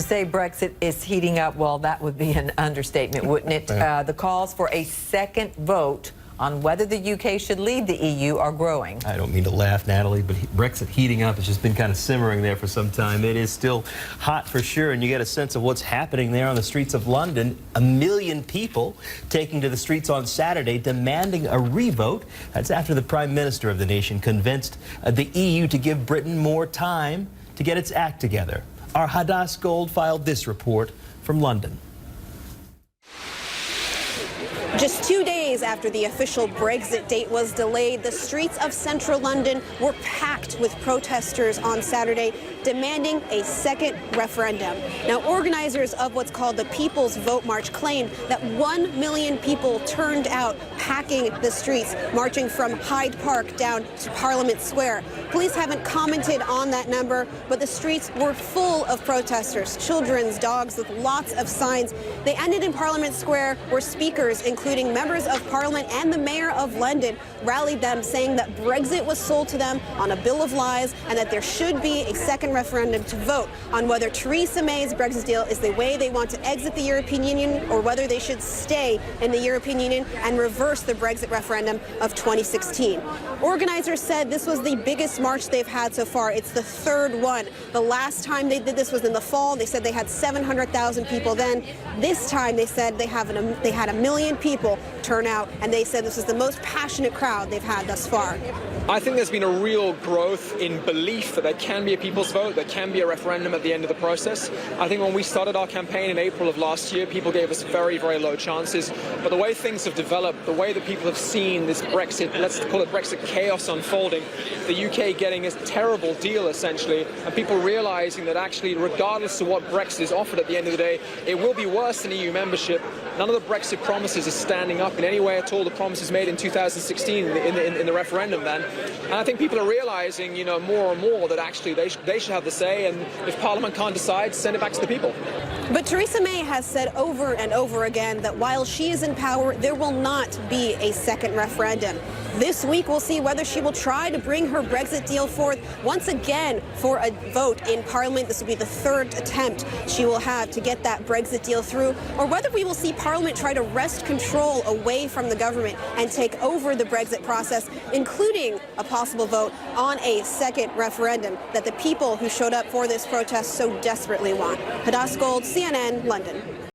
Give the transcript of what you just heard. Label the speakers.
Speaker 1: say Brexit is heating up, well, that would be an understatement, wouldn't it? The calls for a second vote on whether the UK should leave the EU are growing.
Speaker 2: I don't mean to laugh, Natalie, but Brexit heating up has just been kind of simmering there for some time. It is still hot for sure, and you get a sense of what's happening there on the streets of London. 1 million people taking to the streets on Saturday demanding a revote. That's after the Prime Minister of the nation convinced the EU to give Britain more time to get its act together. Our Hadass Gold filed this report from London.
Speaker 3: Just 2 days after the official Brexit date was delayed, the streets of central London were packed with protesters on Saturday demanding a second referendum. Now, organizers of what's called the People's Vote March claimed that 1 million people turned out, packing the streets, marching from Hyde Park down to Parliament Square. Police haven't commented on that number, but the streets were full of protesters, children, dogs, with lots of signs. They ended in Parliament Square, where speakers, including members of Parliament and the Mayor of London, rallied them, saying that Brexit was sold to them on a bill of lies and that there should be a second referendum to vote on whether Theresa May's Brexit deal is the way they want to exit the European Union or whether they should stay in the European Union and reverse the Brexit referendum of 2016. Organizers said this was the biggest march they've had so far. It's the third one. The last time they did this was in the fall. They said they had 700,000 people then. This time they said they had 1 million people turn out, and they said this is the most passionate crowd they've had thus far.
Speaker 4: I think there's been a real growth in belief that there can be a people's vote, there can be a referendum at the end of the process. I think when we started our campaign in April of last year, people gave us very, very low chances. But the way things have developed, the way that people have seen this Brexit, let's call it Brexit chaos unfolding, the UK getting a terrible deal essentially, and people realizing that actually regardless of what Brexit is offered at the end of the day, it will be worse than EU membership. None of the Brexit promises are standing up in any way at all, the promises made in 2016 in the referendum then. And I think people are realizing, you know, more and more that actually they should have the say, and if Parliament can't decide, send it back to the people.
Speaker 3: But Theresa May has said over and over again that while she is in power, there will not be a second referendum. This week, we'll see whether she will try to bring her Brexit deal forth once again for a vote in Parliament. This will be the third attempt she will have to get that Brexit deal through, or whether we will see Parliament try to wrest control away from the government and take over the Brexit process, including a possible vote on a second referendum that the people who showed up for this protest so desperately want. Hadass Gold, CNN, London.